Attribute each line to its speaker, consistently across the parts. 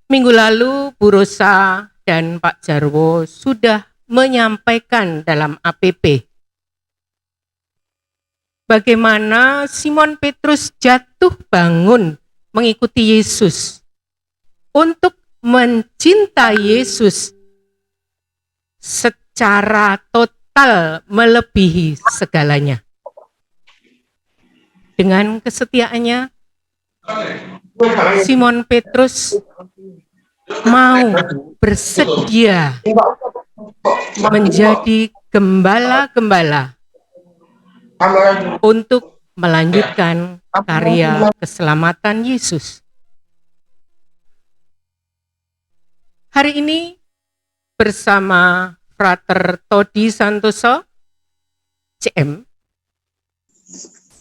Speaker 1: Minggu lalu Bu Rosa dan Pak Jarwo sudah menyampaikan dalam APP bagaimana Simon Petrus jatuh bangun mengikuti Yesus untuk mencintai Yesus secara total melebihi segalanya. Dengan kesetiaannya, Simon Petrus mau bersedia menjadi gembala-gembala untuk melanjutkan karya keselamatan Yesus. Hari ini bersama Frater Todi Santoso, CM,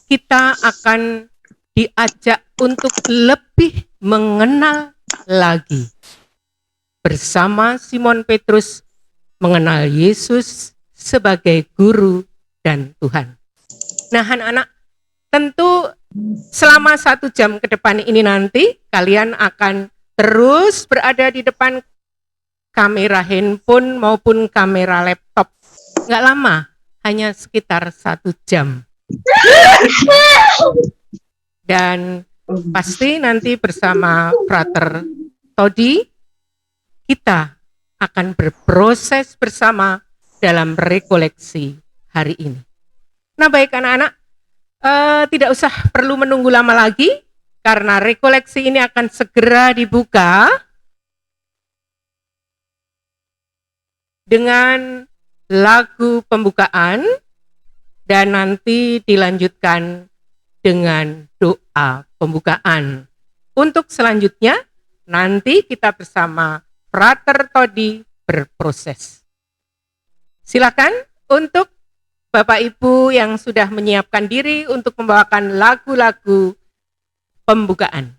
Speaker 1: kita akan diajak untuk lebih mengenal lagi bersama Simon Petrus mengenal Yesus sebagai guru dan Tuhan. Nah, anak-anak, tentu selama 1 jam ke depan ini nanti kalian akan terus berada di depan kamera handphone maupun kamera laptop. Nggak lama, hanya sekitar 1 jam. Dan pasti nanti bersama Frater Todi, kita akan berproses bersama dalam rekoleksi hari ini. Nah baik anak-anak, tidak usah perlu menunggu lama lagi, karena rekoleksi ini akan segera dibuka dengan lagu pembukaan dan nanti dilanjutkan dengan doa pembukaan. Untuk selanjutnya, nanti kita bersama Frater Todi berproses. Silakan untuk Bapak Ibu yang sudah menyiapkan diri untuk membawakan lagu-lagu pembukaan.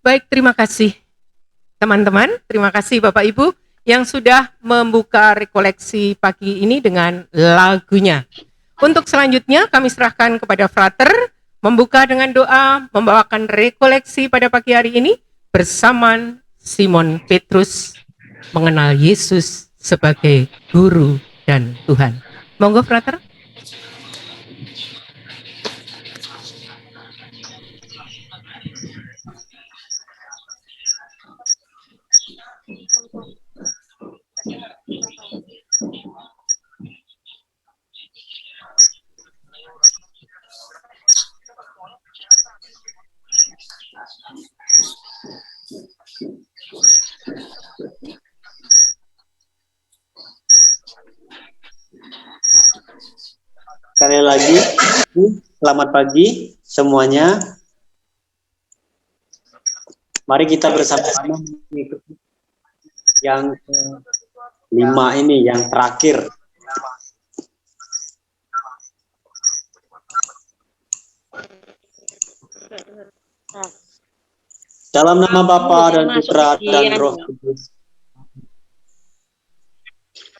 Speaker 1: Baik, terima kasih teman-teman, terima kasih Bapak Ibu yang sudah membuka rekoleksi pagi ini dengan lagunya. Untuk selanjutnya kami serahkan kepada Frater, membuka dengan doa, membawakan rekoleksi pada pagi hari ini bersama Simon Petrus mengenal Yesus sebagai Guru dan Tuhan. Monggo Frater.
Speaker 2: Sekali lagi, selamat pagi semuanya. Mari kita bersama-sama mengikuti yang kelima ini, yang terakhir. Dalam nama Bapa dan Putra dan Roh Kudus.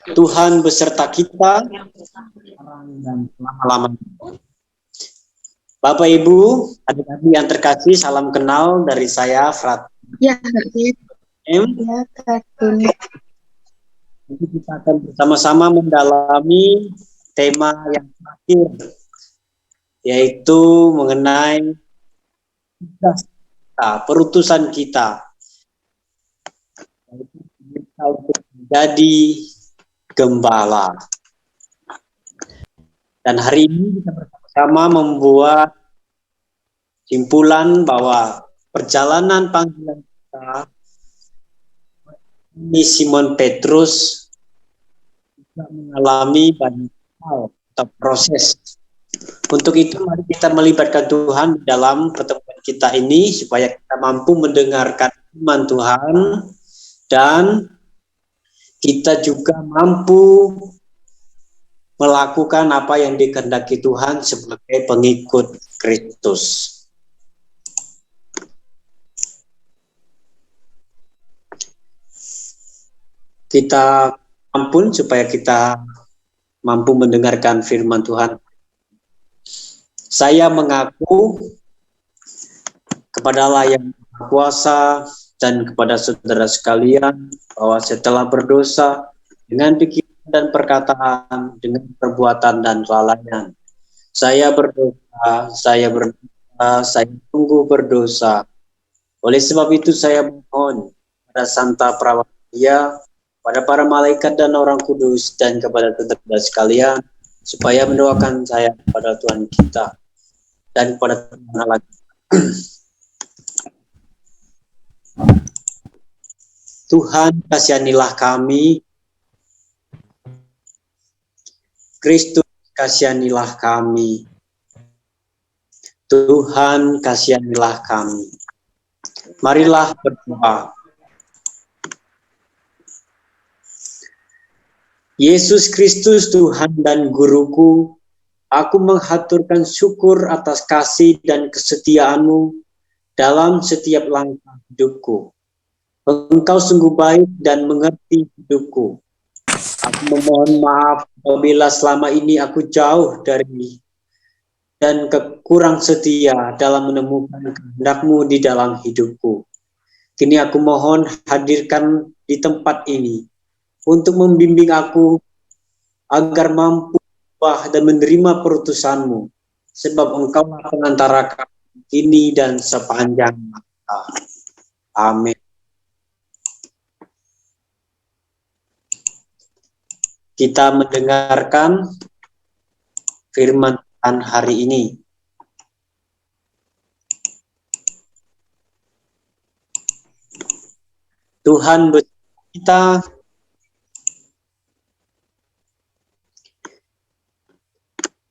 Speaker 2: Tuhan beserta kita dan selama-lamanya. Bapak Ibu, adik-adik yang terkasih, salam kenal dari saya, Frater.
Speaker 3: Ya,
Speaker 2: Kita akan bersama-sama mendalami tema yang terakhir, yaitu mengenai perutusan kita untuk menjadi gembala. Dan hari ini kita bersama-sama membuat simpulan bahwa perjalanan panggilan kita ini Simon Petrus juga mengalami banyak hal atau proses. Untuk itu mari kita melibatkan Tuhan dalam pertemuan kita ini supaya kita mampu mendengarkan firman Tuhan dan kita juga mampu melakukan apa yang dikehendaki Tuhan sebagai pengikut Kristus. Kita ampun supaya kita mampu mendengarkan firman Tuhan. Saya mengaku kepada Allah yang Maha Kuasa dan kepada saudara sekalian bahwa setelah berdosa dengan pikiran dan perkataan, dengan perbuatan dan kelalaian, saya berdosa, saya sungguh berdosa. Oleh sebab itu saya mohon pada Santa Prawadia, pada para malaikat dan orang kudus, dan kepada saudara sekalian, supaya mendoakan saya kepada Tuhan kita dan kepada Tuhan Allah. Tuhan, kasihanilah kami. Kristus, kasihanilah kami. Tuhan, kasihanilah kami. Marilah berdoa. Yesus Kristus, Tuhan dan Guruku, aku menghaturkan syukur atas kasih dan kesetiaan-Mu dalam setiap langkah hidupku. Engkau sungguh baik dan mengerti hidupku. Aku memohon maaf apabila selama ini aku jauh dari dan kurang setia dalam menemukan kehendak-Mu di dalam hidupku. Kini aku mohon hadirkan di tempat ini untuk membimbing aku agar mampu dan menerima perutusan-Mu, sebab Engkaulah pengantara kami kini dan sepanjang masa. Amin. Kita mendengarkan firman Tuhan hari ini. Tuhan bersama kita.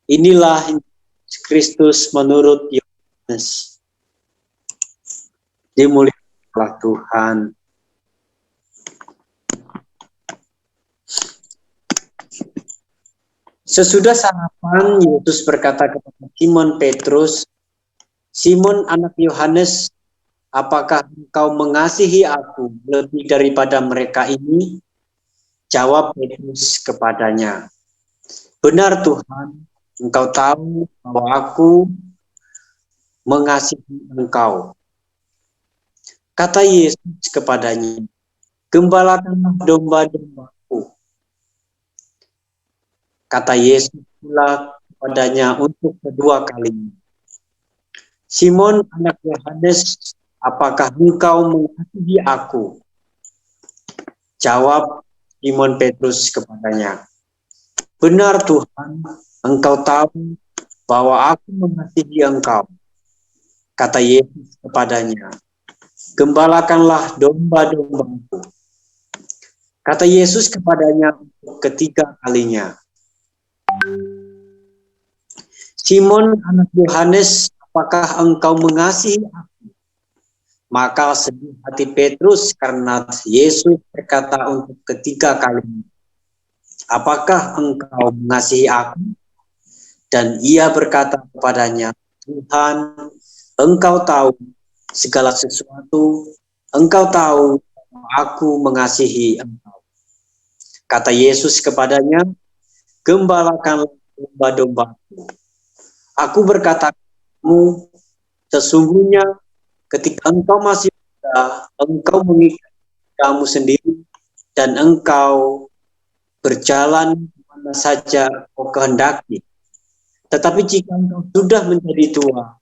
Speaker 2: Inilah Kristus menurut Yohanes. Dimuliakanlah Tuhan. Sesudah sarapan, Yesus berkata kepada Simon Petrus, "Simon anak Yohanes, apakah engkau mengasihi aku lebih daripada mereka ini? Jawab Petrus kepadanya, benar Tuhan, engkau tahu bahwa aku mengasihi engkau. Kata Yesus kepadanya, gembalakanlah domba-dombaku. Kata Yesus pula kepadanya untuk kedua kalinya, Simon anak Yohanes, apakah engkau mengasihi aku? Jawab Simon Petrus kepadanya, benar Tuhan, engkau tahu bahwa aku mengasihi engkau. Kata Yesus kepadanya, gembalakanlah domba-dombaku. Kata Yesus kepadanya untuk ketiga kalinya, Simon anak Yohanes, apakah engkau mengasihi aku? Maka sedih hati Petrus karena Yesus berkata untuk ketiga kalinya, apakah engkau mengasihi aku? Dan ia berkata kepadanya, Tuhan, engkau tahu segala sesuatu, engkau tahu bahwa aku mengasihi engkau. Kata Yesus kepadanya, gembalakanlah domba-dombaku. Aku berkata kepadamu, sesungguhnya ketika engkau masih muda, engkau mengikat kamu sendiri dan engkau berjalan kemana saja kau kehendaki. Tetapi jika engkau sudah menjadi tua,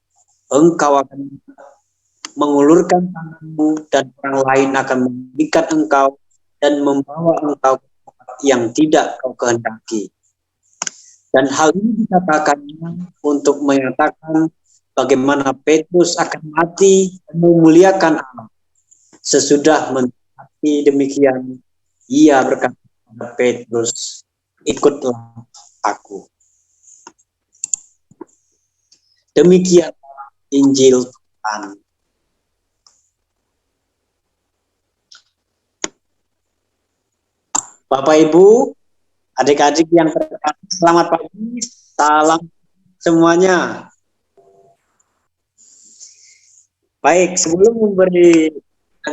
Speaker 2: engkau akan mengulurkan tanganmu dan orang lain akan mengikat engkau dan membawa engkau ke tempat yang tidak kau kehendaki. Dan hal ini dikatakannya untuk menyatakan bagaimana Petrus akan mati dan memuliakan Allah. Sesudah mati demikian, ia berkata kepada Petrus, ikutlah aku. Demikian Injil Tuhan. Bapak Ibu, adik-adik yang terkasih, selamat pagi, salam semuanya. Baik, sebelum memberi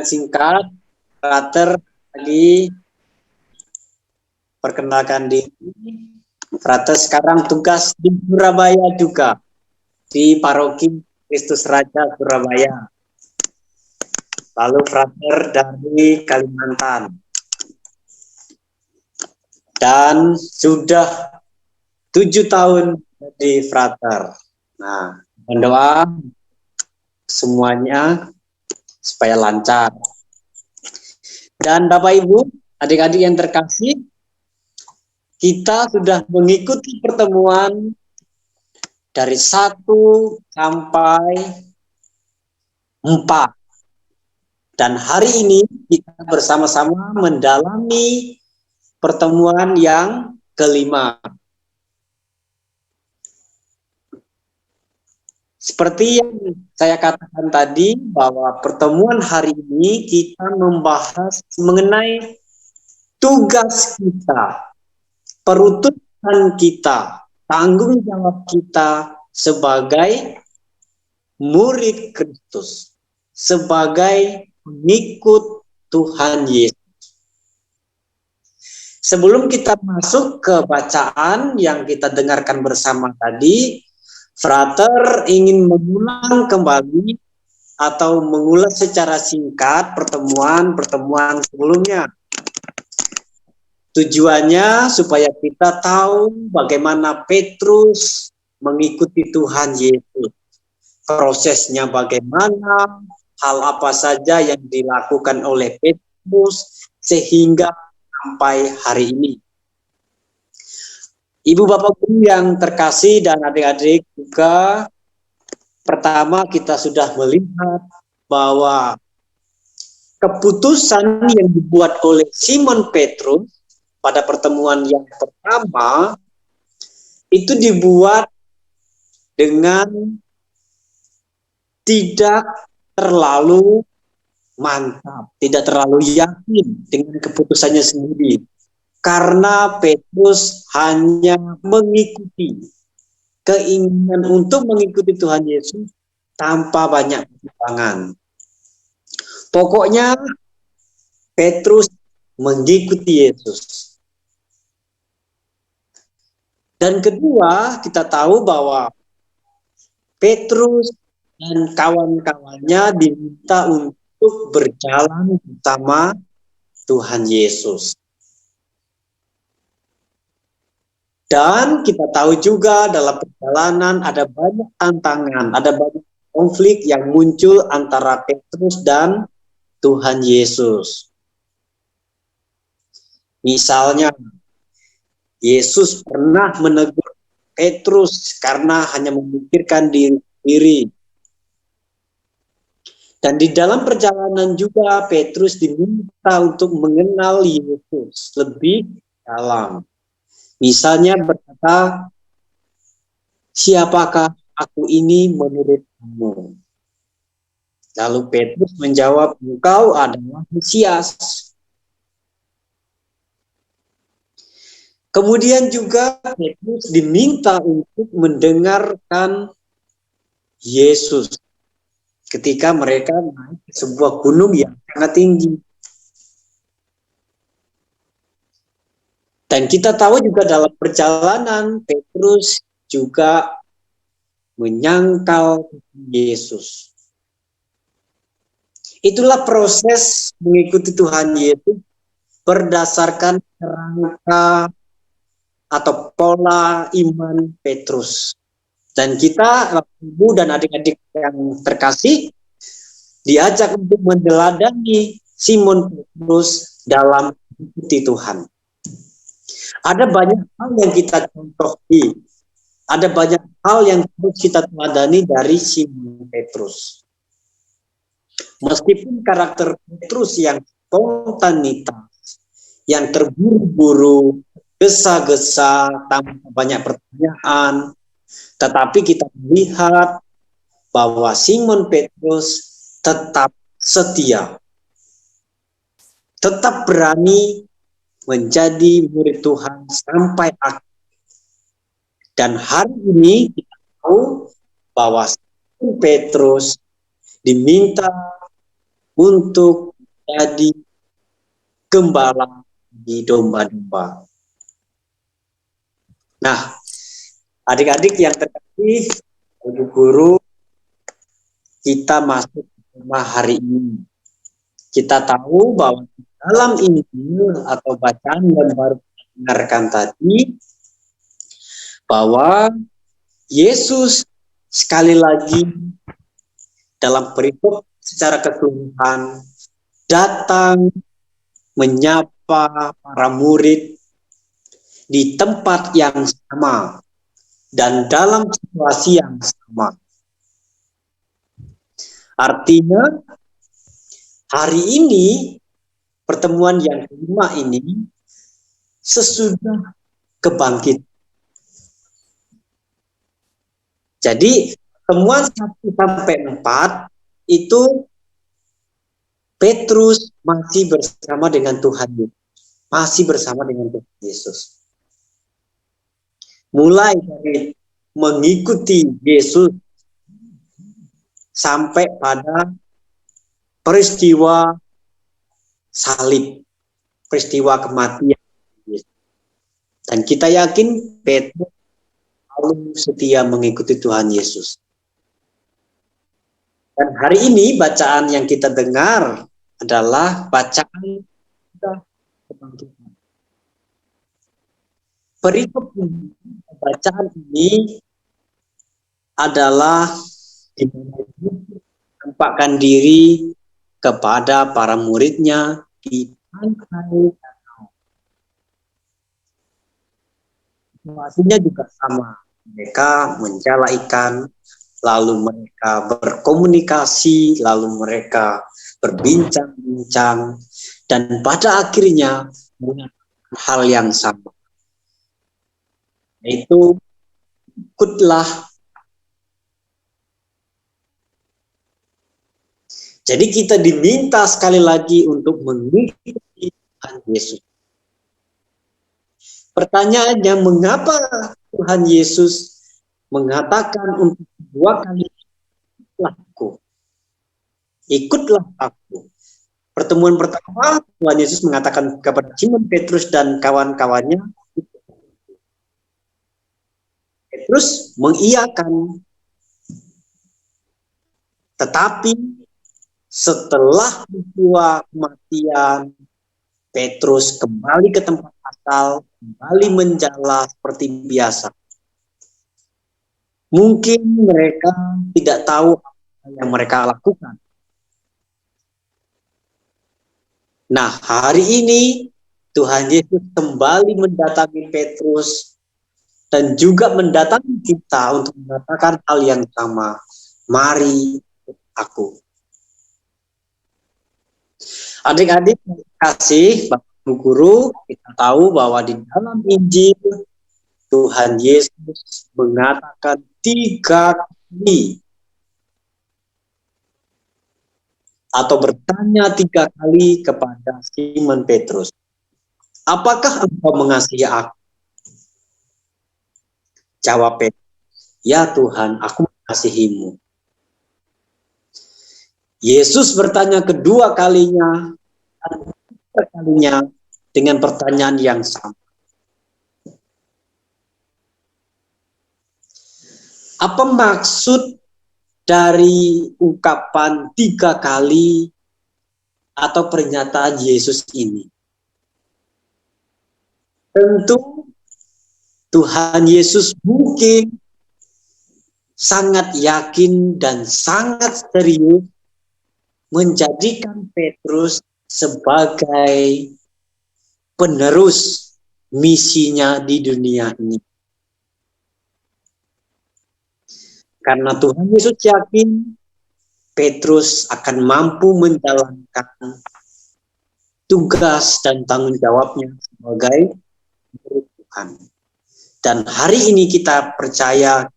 Speaker 2: singkat, Frater tadi perkenalkan diri. Frater sekarang tugas di Surabaya juga, di Paroki Kristus Raja Surabaya. Lalu Frater dari Kalimantan. Dan sudah 7 tahun di Frater. Nah, berdoa semuanya supaya lancar. Dan Bapak Ibu, adik-adik yang terkasih, kita sudah mengikuti pertemuan dari 1 sampai 4. Dan hari ini kita bersama-sama mendalami pertemuan yang kelima. Seperti yang saya katakan tadi, bahwa pertemuan hari ini kita membahas mengenai tugas kita, perutusan kita, tanggung jawab kita sebagai murid Kristus, sebagai pengikut Tuhan Yesus. Sebelum kita masuk ke bacaan yang kita dengarkan bersama tadi, Frater ingin mengulang kembali atau mengulas secara singkat pertemuan-pertemuan sebelumnya. Tujuannya supaya kita tahu bagaimana Petrus mengikuti Tuhan Yesus. Prosesnya bagaimana, hal apa saja yang dilakukan oleh Petrus sehingga sampai hari ini. Ibu Bapak Guru yang terkasih dan adik-adik juga, pertama kita sudah melihat bahwa keputusan yang dibuat oleh Simon Petrus pada pertemuan yang pertama itu dibuat dengan tidak terlalu mantap, tidak terlalu yakin dengan keputusannya sendiri. Karena Petrus hanya mengikuti keinginan untuk mengikuti Tuhan Yesus tanpa banyak pertimbangan. Pokoknya Petrus mengikuti Yesus. Dan kedua, kita tahu bahwa Petrus dan kawan-kawannya diminta untuk berjalan bersama Tuhan Yesus. Dan kita tahu juga dalam perjalanan ada banyak tantangan, ada banyak konflik yang muncul antara Petrus dan Tuhan Yesus. Misalnya, Yesus pernah menegur Petrus karena hanya memikirkan diri sendiri. Dan di dalam perjalanan juga Petrus diminta untuk mengenal Yesus lebih dalam. Misalnya berkata, siapakah aku ini menurut kamu? Lalu Petrus menjawab, engkau adalah Mesias. Kemudian juga Petrus diminta untuk mendengarkan Yesus ketika mereka naik ke sebuah gunung yang sangat tinggi. Dan kita tahu juga dalam perjalanan Petrus juga menyangkal Yesus. Itulah proses mengikuti Tuhan Yesus berdasarkan kerangka atau pola iman Petrus. Dan kita, ibu dan adik-adik yang terkasih, diajak untuk meneladani Simon Petrus dalam mengikuti Tuhan. Ada banyak hal yang kita contohi, ada banyak hal yang harus kita teladani dari Simon Petrus. Meskipun karakter Petrus yang spontanitas, yang terburu-buru, gesa-gesa, tanpa banyak pertanyaan, tetapi kita melihat bahwa Simon Petrus tetap setia, tetap berani menjadi murid Tuhan sampai akhir. Dan hari ini kita tahu bahwa Simon Petrus diminta untuk jadi gembala di domba-domba. Nah, adik-adik yang terkasih, guru-guru, kita masuk ke tema hari ini. Kita tahu bahwa dalam Injil atau bacaan yang baru kita dengarkan tadi, bahwa Yesus sekali lagi dalam perikop secara keseluruhan datang menyapa para murid di tempat yang sama dan dalam situasi yang sama. Artinya hari ini pertemuan yang kelima ini sesudah kebangkitan. Jadi pertemuan 1 sampai 4 itu Petrus masih bersama dengan Tuhan Yesus. Masih bersama dengan Tuhan Yesus. Mulai dari mengikuti Yesus sampai pada peristiwa salib, peristiwa kematian. Dan kita yakin Petrus selalu setia mengikuti Tuhan Yesus. Dan hari ini bacaan yang kita dengar adalah bacaan kebangkitan. Perikop bacaan ini adalah menampakkan diri kepada para muridnya di pantai danau. Situasinya juga sama. Mereka menjala ikan, lalu mereka berkomunikasi, lalu mereka berbincang-bincang, dan pada akhirnya mengatakan hal yang sama. Yaitu ikutlah. Jadi kita diminta sekali lagi untuk mengikuti Tuhan Yesus. Pertanyaannya, mengapa Tuhan Yesus mengatakan untuk 2 kali ikutlah aku? Ikutlah aku. Pertemuan pertama, Tuhan Yesus mengatakan kepada Simon Petrus dan kawan-kawannya, Petrus mengiyakan. Tetapi setelah peristiwa kematian, Petrus kembali ke tempat asal, kembali menjala seperti biasa. Mungkin mereka tidak tahu apa yang mereka lakukan. Nah, hari ini Tuhan Yesus kembali mendatangi Petrus dan juga mendatangi kita untuk mengatakan hal yang sama. Mari aku. Adik-adik kasih Bapak Guru, kita tahu bahwa di dalam Injil Tuhan Yesus mengatakan 3 kali atau bertanya 3 kali kepada Simon Petrus, apakah engkau mengasihi aku? Jawab Petrus, ya Tuhan, aku mengasihimu. Yesus bertanya kedua kalinya dengan pertanyaan yang sama. Apa maksud dari ungkapan 3 kali atau pernyataan Yesus ini? Tentu Tuhan Yesus mungkin sangat yakin dan sangat serius menjadikan Petrus sebagai penerus misinya di dunia ini. Karena Tuhan Yesus yakin Petrus akan mampu menjalankan tugas dan tanggung jawabnya sebagai Tuhan. Dan hari ini kita percaya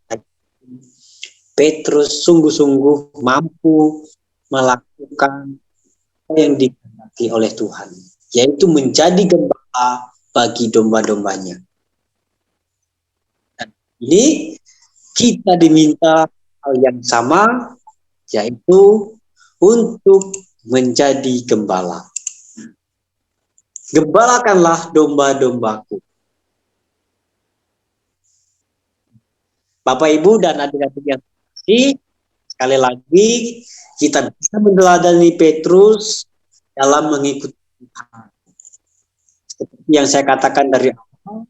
Speaker 2: Petrus sungguh-sungguh mampu melakukan apa yang dikehendaki oleh Tuhan, yaitu menjadi gembala bagi domba-dombanya. Dan ini kita diminta hal yang sama, yaitu untuk menjadi gembala. Gembalakanlah domba-dombaku. Bapak, Ibu, dan adik-adik yang kasih, sekali lagi kita bisa meneladani Petrus dalam mengikuti Tuhan. Seperti yang saya katakan dari awal,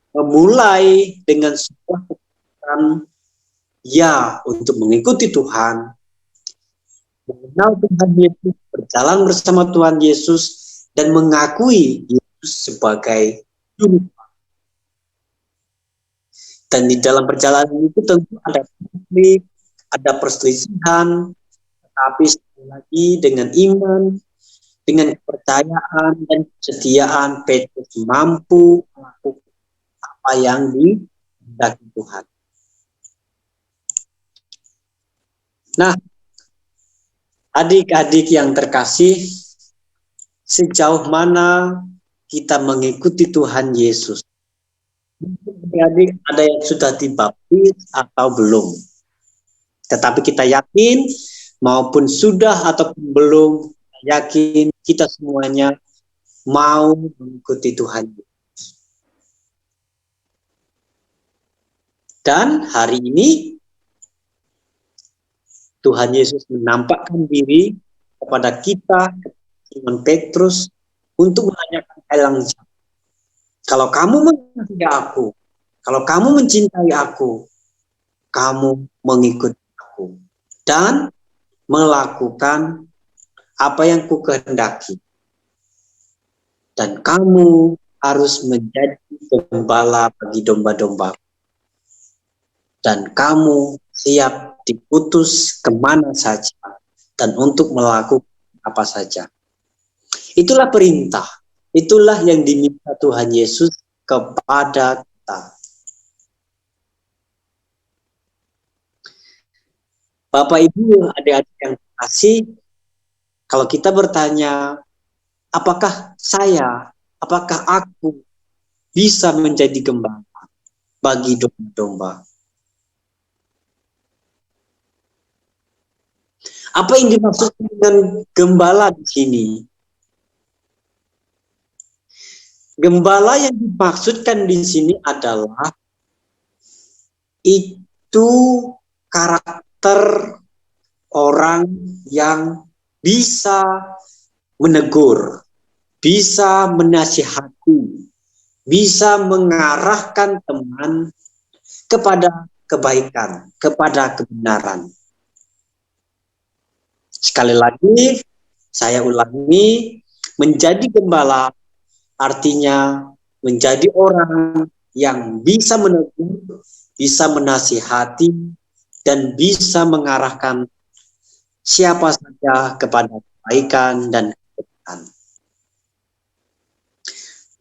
Speaker 2: memulai dengan sebuah keputusan ya untuk mengikuti Tuhan, mengenal Tuhan Yesus, berjalan bersama Tuhan Yesus, dan mengakui Yesus sebagai Juru. Dan di dalam perjalanan itu tentu ada konflik, ada perselisihan, tetapi sekali lagi dengan iman, dengan kepercayaan dan kesetiaan, Petrus mampu melakukan apa yang dikehendaki Tuhan. Nah, adik-adik yang terkasih, sejauh mana kita mengikuti Tuhan Yesus? Adik-adik ada yang sudah dibaptis atau belum? Tetapi kita yakin, maupun sudah ataupun belum, yakin kita semuanya mau mengikuti Tuhan. Dan hari ini Tuhan Yesus menampakkan diri kepada kita, Simon Petrus, untuk menanyakan hal yang sama. Kalau kamu mengasihi aku, kalau kamu mencintai aku, kamu mengikuti aku dan melakukan apa yang kukehendaki. Dan kamu harus menjadi gembala bagi domba-domba. Dan kamu siap diputus kemana saja dan untuk melakukan apa saja. Itulah perintah. Itulah yang diminta Tuhan Yesus kepada kita. Bapak, Ibu, adik-adik yang kasih, kalau kita bertanya, apakah aku bisa menjadi gembala bagi domba-domba? Apa yang dimaksud dengan gembala di sini? Gembala yang dimaksudkan di sini adalah itu karakter orang yang bisa menegur, bisa menasihati, bisa mengarahkan teman kepada kebaikan, kepada kebenaran. Sekali lagi, saya ulangi, menjadi gembala artinya menjadi orang yang bisa menegur, bisa menasihati, dan bisa mengarahkan siapa saja kepada kebaikan dan kebenaran.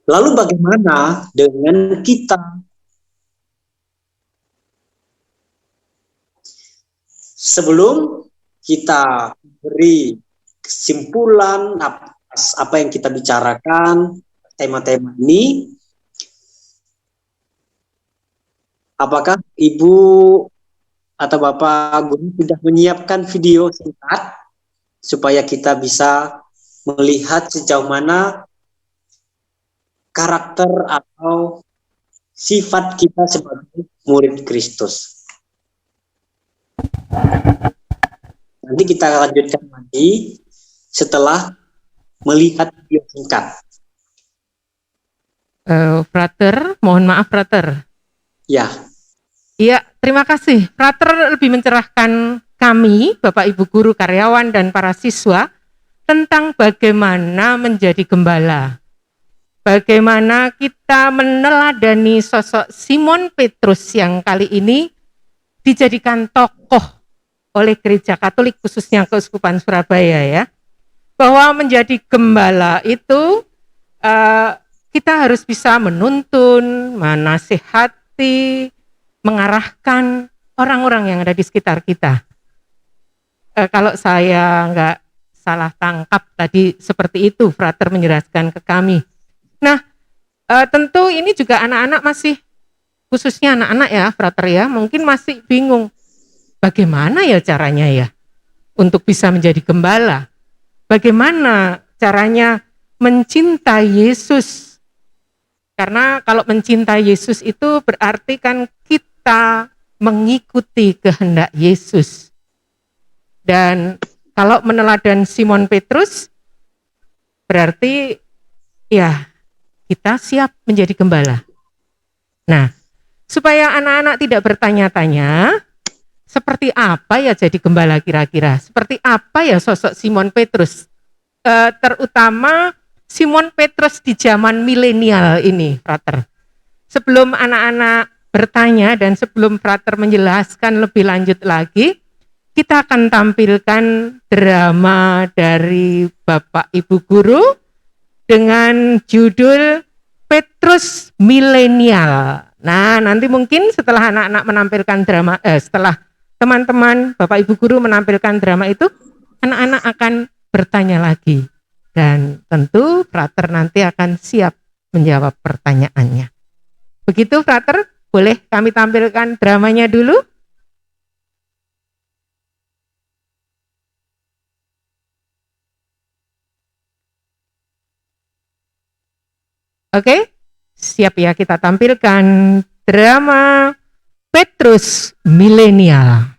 Speaker 2: Lalu bagaimana dengan kita? Sebelum kita beri kesimpulan atas apa yang kita bicarakan, tema-tema ini, apakah Ibu atau Bapak Guru sudah menyiapkan video singkat supaya kita bisa melihat sejauh mana karakter atau sifat kita sebagai murid Kristus? Nanti kita lanjutkan lagi setelah melihat video singkat.
Speaker 1: Frater, mohon maaf Frater.
Speaker 2: Ya.
Speaker 1: Iya, terima kasih. Frater lebih mencerahkan kami, Bapak Ibu Guru, karyawan, dan para siswa tentang bagaimana menjadi gembala. Bagaimana kita meneladani sosok Simon Petrus yang kali ini dijadikan tokoh oleh Gereja Katolik, khususnya Keuskupan Surabaya ya. Bahwa menjadi gembala itu kita harus bisa menuntun, menasihati, mengarahkan orang-orang yang ada di sekitar kita. Kalau saya nggak salah tangkap tadi seperti itu, Frater menjelaskan ke kami. Nah, tentu ini juga anak-anak masih, khususnya anak-anak ya, Frater ya, mungkin masih bingung. Bagaimana ya caranya ya untuk bisa menjadi gembala? Bagaimana caranya mencintai Yesus? Karena kalau mencintai Yesus itu berarti kan kita mengikuti kehendak Yesus. Dan kalau meneladan Simon Petrus, berarti ya kita siap menjadi gembala. Nah, supaya anak-anak tidak bertanya-tanya, seperti apa ya jadi gembala kira-kira? Seperti apa ya sosok Simon Petrus? Terutama Simon Petrus di zaman milenial ini, Frater. Sebelum anak-anak bertanya dan sebelum Frater menjelaskan lebih lanjut lagi, kita akan tampilkan drama dari Bapak Ibu Guru dengan judul Petrus Milenial. Nah, nanti mungkin setelah anak-anak menampilkan drama, setelah teman-teman Bapak Ibu Guru menampilkan drama itu, anak-anak akan bertanya lagi. Dan tentu Frater nanti akan siap menjawab pertanyaannya. Begitu Frater, boleh kami tampilkan dramanya dulu? Oke, siap ya, kita tampilkan drama Petrus Milenial.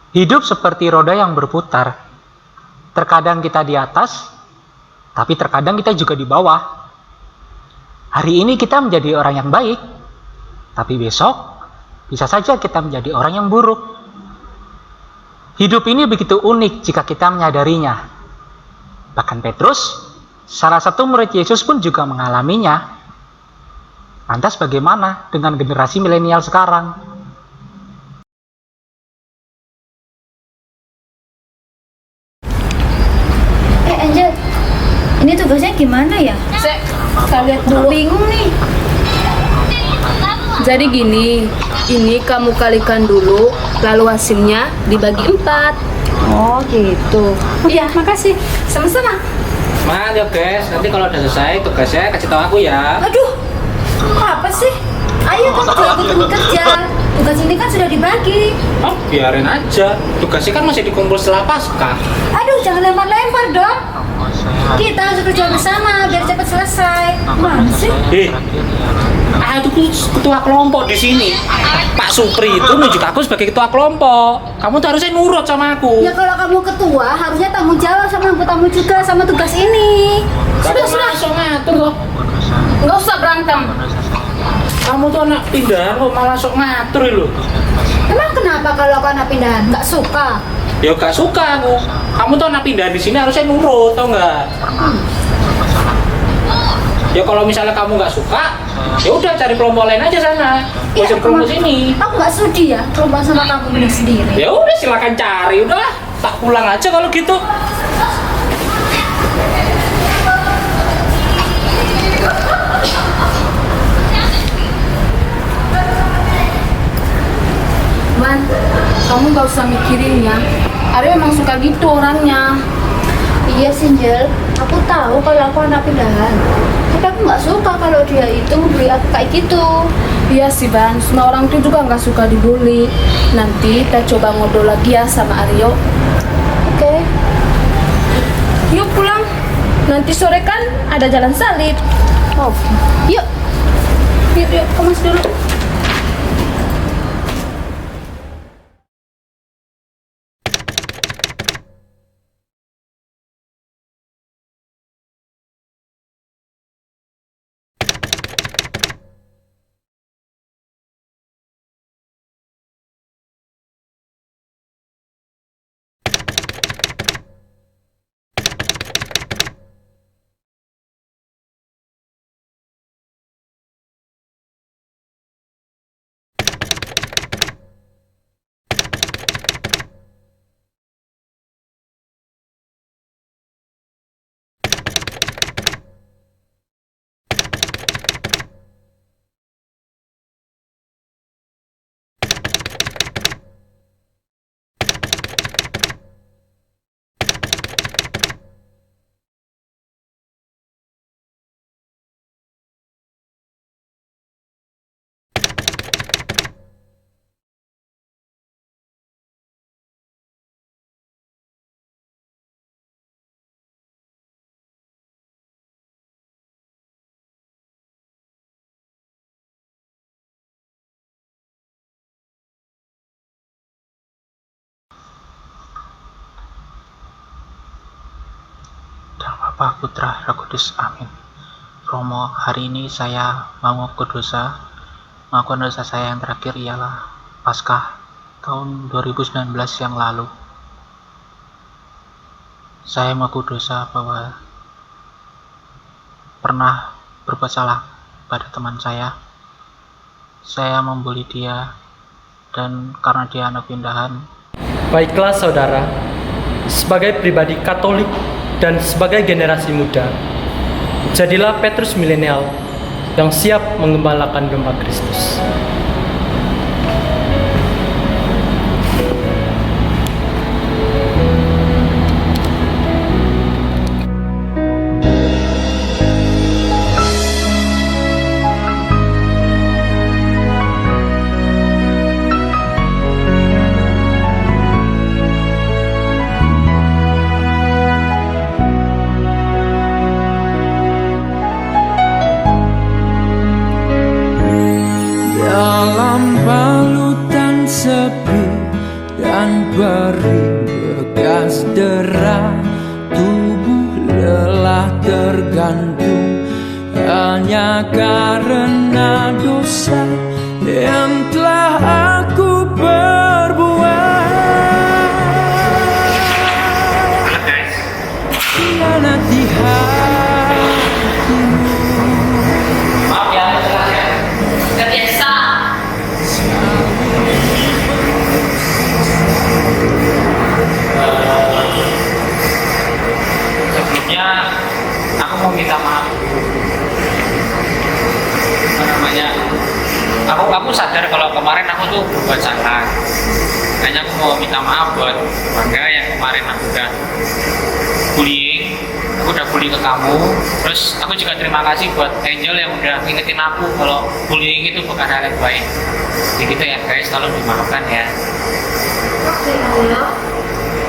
Speaker 3: Hidup seperti roda yang berputar. Terkadang kita di atas, tapi terkadang kita juga di bawah. Hari ini kita menjadi orang yang baik, tapi besok bisa saja kita menjadi orang yang buruk. Hidup ini begitu unik jika kita menyadarinya. Bahkan Petrus, salah satu murid Yesus pun juga mengalaminya. Lantas bagaimana dengan generasi milenial sekarang?
Speaker 4: Angel, ini tugasnya gimana ya? Saya lihat dulu. Bingung nih.
Speaker 5: Jadi gini, ini kamu kalikan dulu, lalu hasilnya dibagi 4.
Speaker 4: Oh gitu.
Speaker 5: Iya, makasih. Sama-sama.
Speaker 6: Semangat ya guys, nanti kalau udah selesai tugasnya kasih tahu aku ya.
Speaker 5: Aduh,
Speaker 4: Apa sih? Ayo kamu juga ikut teman kerja. Tugas ini kan sudah dibagi.
Speaker 3: Oh, biarin aja. Tugasnya kan masih dikumpul setelah Paskah.
Speaker 4: Aduh, jangan lempar-lempar dong. Kita harus kerja bersama biar cepat selesai. Mana sih?
Speaker 3: Itu ketua kelompok di sini. Pak Supri itu nunjuk aku sebagai ketua kelompok. Kamu tuh harusnya nurut sama aku.
Speaker 4: Ya kalau kamu ketua, harusnya tanggung jawab sama anggota juga sama tugas ini.
Speaker 3: Sudah langsung ngatur loh.
Speaker 5: Nggak usah berantem.
Speaker 3: Kamu tuh anak pindahan kok malah sok ngatur loh.
Speaker 4: Emang kenapa kalau aku anak pindahan? Nggak suka?
Speaker 3: Ya gak suka aku. Kamu tuh anak pindahan di sini harusnya nurut, tau nggak? Ya kalau misalnya kamu nggak suka, ya udah cari kelompok lain aja sana. Gak usah kelompok sini.
Speaker 4: Aku nggak sudi ya kelompok sama kamu benar sendiri.
Speaker 3: Ya udah silakan cari, udahlah. Tak pulang aja kalau gitu.
Speaker 5: Man, kamu nggak usah mikirin ya. Arya memang suka gitu orangnya.
Speaker 4: Iya sih, Jel. Aku tahu kalau aku anak pindahan. Tapi aku nggak suka kalau dia itu membuli aku kayak gitu.
Speaker 5: Iya sih Ban, semua orang tuh juga nggak suka dibully. Nanti kita coba ngobrol lagi ya sama Aryo.
Speaker 4: Oke.
Speaker 5: Yuk pulang. Nanti sore kan ada jalan salib.
Speaker 4: Oke. Yuk.
Speaker 5: Yuk, kemas dulu.
Speaker 3: Bapa, Putra, Roh Kudus, amin. Romo, hari ini saya mau mengaku dosa. Mengakukan dosa saya yang terakhir ialah Paskah tahun 2019 yang lalu. Saya mengaku dosa bahwa pernah berbuat salah pada teman saya. Saya membuli dia, dan karena dia anak pindahan.
Speaker 6: Baiklah saudara, sebagai pribadi Katolik dan sebagai generasi muda, jadilah Petrus milenial yang siap menggembalakan domba Kristus.
Speaker 7: Dalam balutan sepi dan beri bekas dera, tubuh lelah tergantung hanya karena dosa yang telah aku perbuat. Hianati hatimu.
Speaker 3: Maaf ya,
Speaker 5: Terbiasa.
Speaker 3: sebelumnya aku mau minta maaf. Apa namanya? Aku sadar kalau kemarin aku tuh berbuat salah. Makanya aku mau minta maaf buat warga yang kemarin aku udah bullying aku udah bully ke kamu. Terus aku juga terima kasih buat Angel yang udah ngingetin aku kalau bullying itu bukan hal yang baik. Jadi gitu ya guys, tolong dimaafkan ya.
Speaker 4: Oke, Aryo.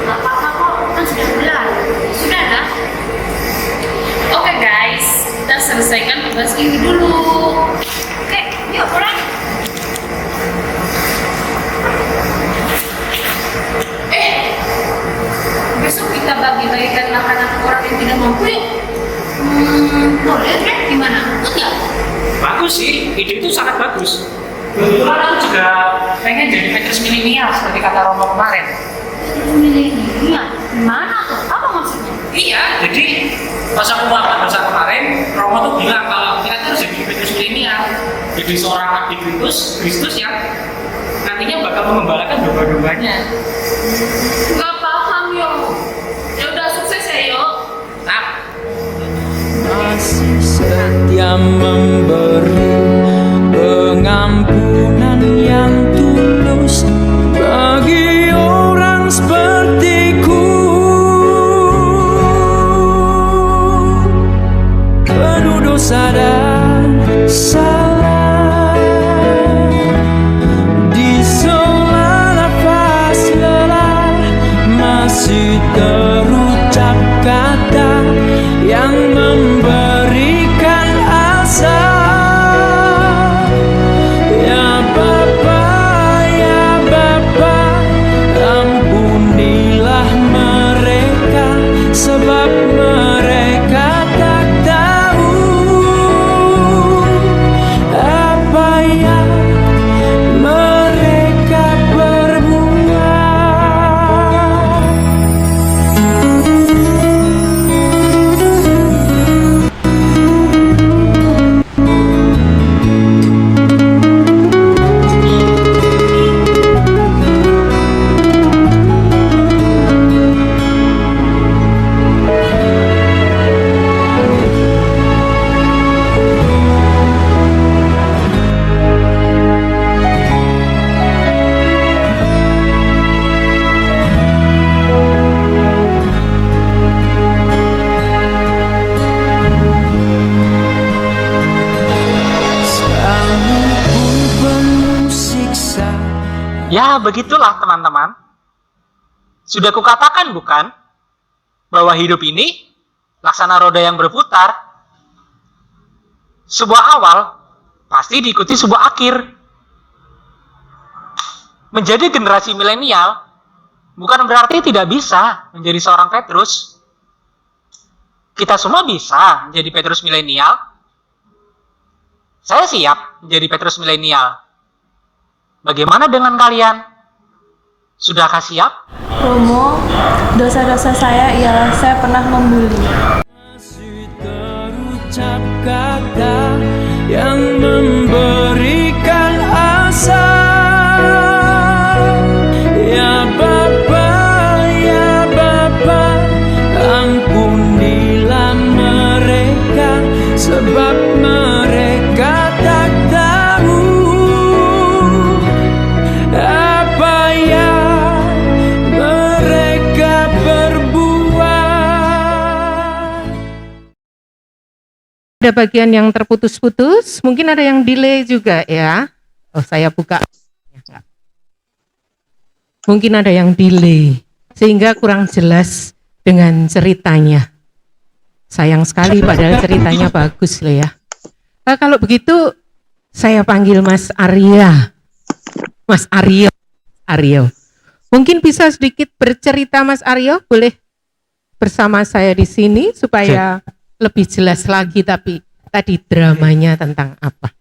Speaker 4: Gak apa-apa kok, kan sudah bulan. Sudah lah.
Speaker 5: Oke guys, kita selesaikan tugas ini dulu.
Speaker 4: Oke, yuk pulang.
Speaker 5: Besok kita bagi-bagikan makanan ke orang yang tidak mampu yuk.
Speaker 4: Boleh deh, gimana? Ikut nggak?
Speaker 3: Bagus sih, ide itu sangat bagus. Kebetulan aku juga pengen jadi Petrus milenial seperti kata Romo kemarin.
Speaker 4: Milenial? Gimana tuh? Apa maksudnya?
Speaker 3: Iya, jadi pas aku makan dosa kemarin, Romo tuh bilang kalau kita tuh harus jadi Petrus milenial, jadi seorang abdi Kristus yang nantinya bakal mengembalakan domba-dombanya.
Speaker 5: Gak paham yo. Ya udah sukses ya yo.
Speaker 3: Nah,
Speaker 7: masih setia memberi pengampunan yang tulus bagi orang sepertiku, penuh dosa dan salah, di sela nafas lelah masih terucap kata yang memberikan asa. Ya Bapa, ya Bapa, ampunilah mereka sebab mereka tak tahu apa yang mereka perbuat. Sekalipun penuh siksa.
Speaker 3: ya begitulah teman-teman. Sudah kukatakan bukan, bahwa hidup ini laksana roda yang berputar. Sebuah awal pasti diikuti sebuah akhir. Menjadi generasi milenial bukan berarti tidak bisa menjadi seorang Petrus. Kita semua bisa menjadi Petrus milenial. Saya siap menjadi Petrus milenial. Bagaimana dengan kalian? Sudahkah siap?
Speaker 5: Romo, dosa-dosa saya ialah saya pernah membuli.
Speaker 7: Masih terucap kata yang memberikan asa. Ya Bapa, ya Bapa, ampunilah mereka sebab mereka tak tahu apa yang mereka perbuat.
Speaker 1: Ada bagian yang terputus-putus, mungkin ada yang delay juga ya. Oh, saya buka. Mungkin ada yang delay, sehingga kurang jelas dengan ceritanya. Sayang sekali padahal ceritanya bagus loh ya. Nah, kalau begitu saya panggil Mas Arya. Mas Aryo. Aryo. Mungkin bisa sedikit bercerita Mas Aryo, boleh bersama saya di sini supaya lebih jelas lagi, tapi tadi dramanya tentang apa?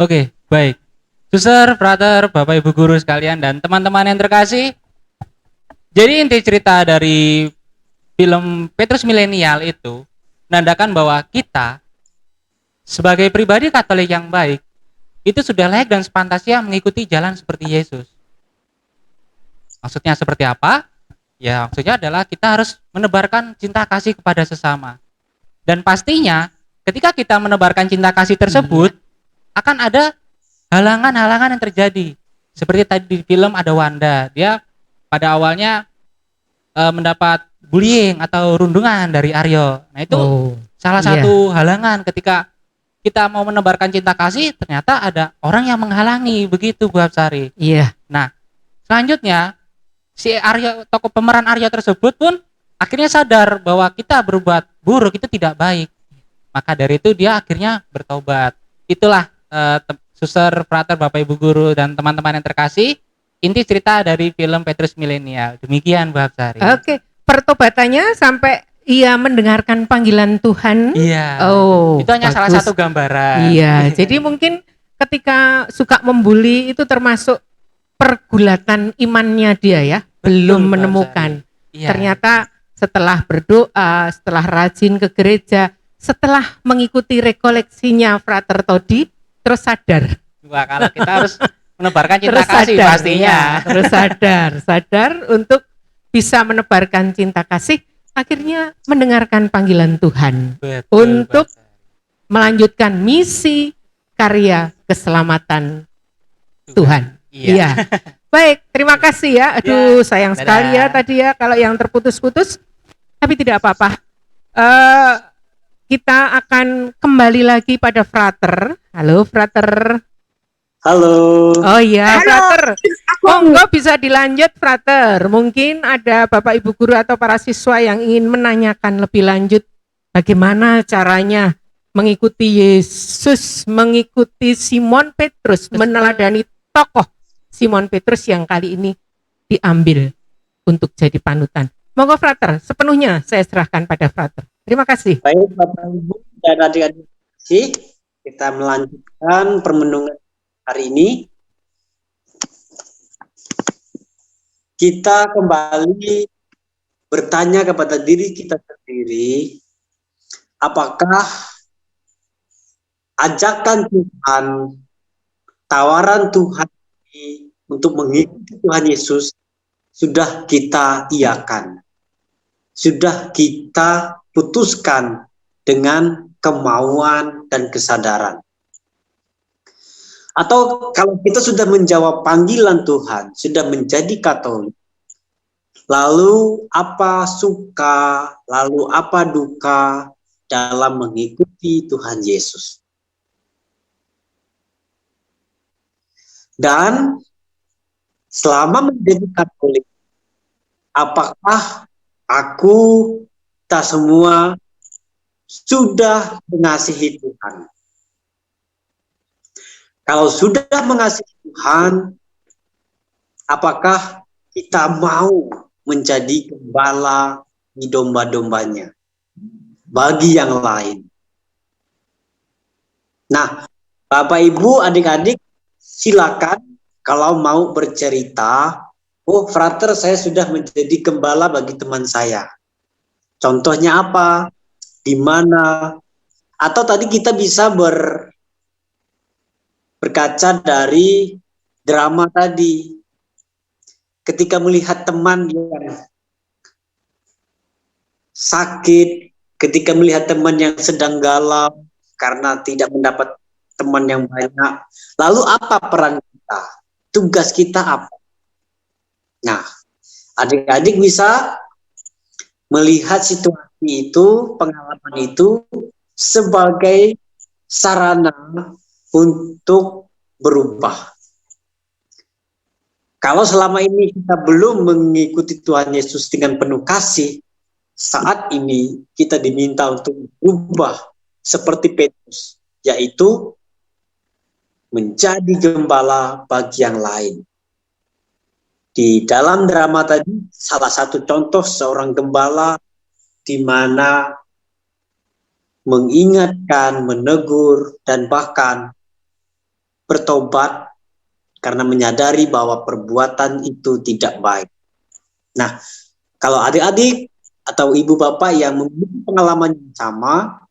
Speaker 8: Oke, baik. Suster, brother, Bapak Ibu guru sekalian dan teman-teman yang terkasih. Jadi inti cerita dari film Petrus Milenial itu menandakan bahwa kita sebagai pribadi Katolik yang baik itu sudah layak dan sepantasnya mengikuti jalan seperti Yesus. Maksudnya seperti apa? Ya, maksudnya adalah kita harus menebarkan cinta kasih kepada sesama. Dan pastinya ketika kita menebarkan cinta kasih tersebut akan ada halangan-halangan yang terjadi. Seperti tadi di film ada Wanda, dia pada awalnya mendapat bullying atau rundungan dari Aryo. Nah itu salah
Speaker 1: iya.
Speaker 8: satu halangan ketika kita mau menebarkan cinta kasih, ternyata ada orang yang menghalangi, begitu Bu Hapsari.
Speaker 1: Iya.
Speaker 8: Nah selanjutnya si Aryo, tokoh pemeran Aryo tersebut pun akhirnya sadar bahwa kita berbuat buruk itu tidak baik. Maka dari itu dia akhirnya bertobat. Itulah Suster, Frater, Bapak Ibu Guru dan teman-teman yang terkasih, inti cerita dari film Petrus Milenial. Demikian Bu Hapsari.
Speaker 1: Oke, pertobatannya sampai ia mendengarkan panggilan Tuhan.
Speaker 8: Iya.
Speaker 1: Oh,
Speaker 8: itu hanya salah
Speaker 1: bagus.
Speaker 8: satu gambaran.
Speaker 1: Iya, jadi mungkin ketika suka membuli itu termasuk pergulatan imannya dia ya, belum
Speaker 8: Bu
Speaker 1: menemukan.
Speaker 8: Hapsari. Iya.
Speaker 1: Ternyata setelah berdoa, setelah rajin ke gereja, setelah mengikuti rekoleksinya Frater Todi, terus sadar.
Speaker 8: Wah, kalau kita harus menebarkan cinta
Speaker 1: Terus
Speaker 8: kasih
Speaker 1: sadar,
Speaker 8: pastinya.
Speaker 1: ya, terus sadar untuk bisa menebarkan cinta kasih, akhirnya mendengarkan panggilan Tuhan
Speaker 8: Betul,
Speaker 1: untuk
Speaker 8: Bu Hapsari.
Speaker 1: melanjutkan misi karya keselamatan Tuhan.
Speaker 8: Iya.
Speaker 1: Iya. Baik, terima kasih ya. Aduh, sayang
Speaker 8: dadah.
Speaker 1: sekali ya tadi ya kalau yang terputus-putus. Tapi tidak apa-apa. Kita akan kembali lagi pada Frater. Halo, Frater.
Speaker 2: Halo.
Speaker 1: Oh iya, Frater. Monggo bisa dilanjut, Frater. Mungkin ada Bapak Ibu guru atau para siswa yang ingin menanyakan lebih lanjut bagaimana caranya mengikuti Yesus, mengikuti Simon Petrus, meneladani tokoh Simon Petrus yang kali ini diambil untuk jadi panutan. Monggo Frater, sepenuhnya saya serahkan pada Frater. Terima kasih.
Speaker 2: Baik Bapak Ibu dan adik-adik, kita melanjutkan permenungan hari ini. Kita kembali bertanya kepada diri kita sendiri, apakah ajakan Tuhan, tawaran Tuhan untuk mengikuti Tuhan Yesus sudah kita iakan, sudah kita putuskan dengan kemauan dan kesadaran. Atau kalau kita sudah menjawab panggilan Tuhan, sudah menjadi Katolik, lalu apa suka, lalu apa duka dalam mengikuti Tuhan Yesus. Dan selama menjadi Katolik, apakah aku, kita semua sudah mengasihi Tuhan? Kalau sudah mengasihi Tuhan, apakah kita mau menjadi gembala di domba-dombanya bagi yang lain? Nah, Bapak Ibu, adik-adik, silakan kalau mau bercerita, oh Frater saya sudah menjadi gembala bagi teman saya. Contohnya apa? Di mana? Atau tadi kita bisa berkaca dari drama tadi. Ketika melihat teman yang sakit, ketika melihat teman yang sedang galau karena tidak mendapat teman yang banyak, lalu apa peran kita? Tugas kita apa? Nah, adik-adik bisa melihat situasi itu, pengalaman itu sebagai sarana untuk berubah. Kalau selama ini kita belum mengikuti Tuhan Yesus dengan penuh kasih, saat ini kita diminta untuk berubah seperti Petrus, yaitu menjadi gembala bagi yang lain. Di dalam drama tadi, salah satu contoh seorang gembala di mana mengingatkan, menegur, dan bahkan bertobat karena menyadari bahwa perbuatan itu tidak baik. Nah, kalau adik-adik atau ibu bapak yang memiliki pengalaman yang sama,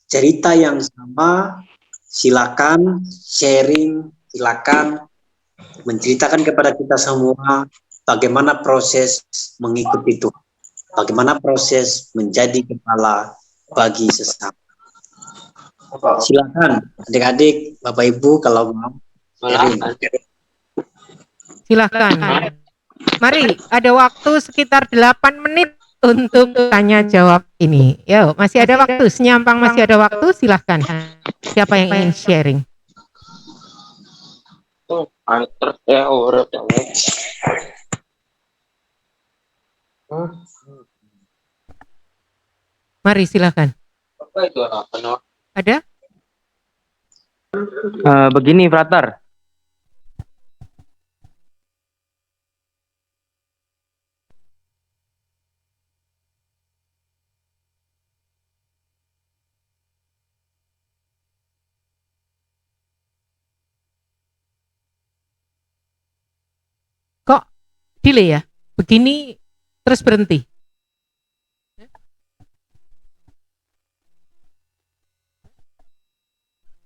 Speaker 2: cerita yang sama, silakan sharing, silakan menceritakan kepada kita semua bagaimana proses mengikuti Tuhan, bagaimana proses menjadi kepala bagi sesama. Silakan adik-adik, bapak ibu kalau mau sharing.
Speaker 1: Silakan. Mari, ada waktu sekitar 8 menit untuk tanya jawab ini. Yo, masih ada waktu, senyampang masih ada waktu, silahkan. Siapa yang ingin sharing? Mari, silahkan. Ada?
Speaker 9: Begini, Frater.
Speaker 1: Kok delay ya? Begini terus berhenti.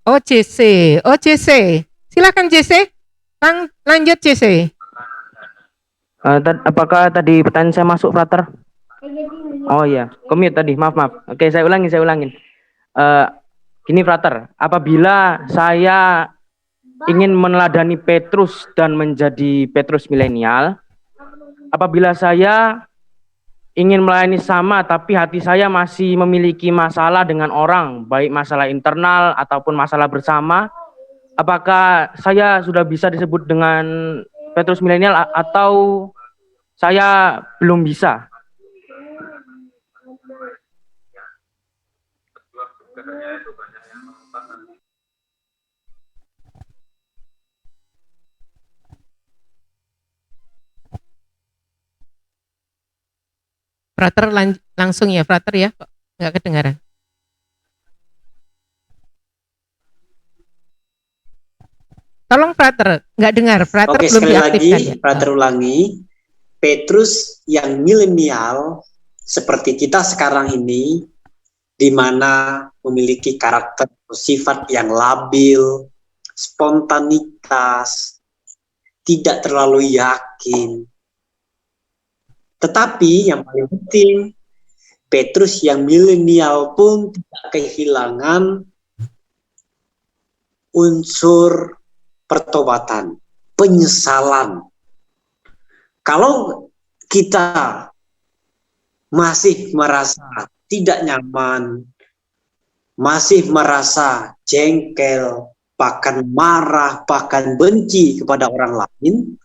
Speaker 1: Oh JC, silakan JC. Lanjut JC.
Speaker 9: Apakah tadi pertanyaan saya masuk, Frater? Oh iya, commute tadi, maaf. Oke, saya ulangin. Gini, Frater, apabila saya ingin meneladani Petrus dan menjadi Petrus milenial, apabila saya ingin melayani sama tapi hati saya masih memiliki masalah dengan orang, baik masalah internal ataupun masalah bersama, apakah saya sudah bisa disebut dengan Petrus milenial atau saya belum bisa?
Speaker 1: Frater langsung ya, Frater ya, kok nggak kedengaran. Tolong Frater, nggak dengar. Frater
Speaker 2: Oke,
Speaker 1: belum
Speaker 2: sekali
Speaker 1: diaktifkan
Speaker 2: lagi,
Speaker 1: ya.
Speaker 2: Frater ulangi. Petrus yang milenial seperti kita sekarang ini, di mana memiliki karakter sifat yang labil, spontanitas, tidak terlalu yakin. Tetapi yang paling penting, Petrus yang milenial pun tidak kehilangan unsur pertobatan, penyesalan. Kalau kita masih merasa tidak nyaman, masih merasa jengkel, bahkan marah, bahkan benci kepada orang lain,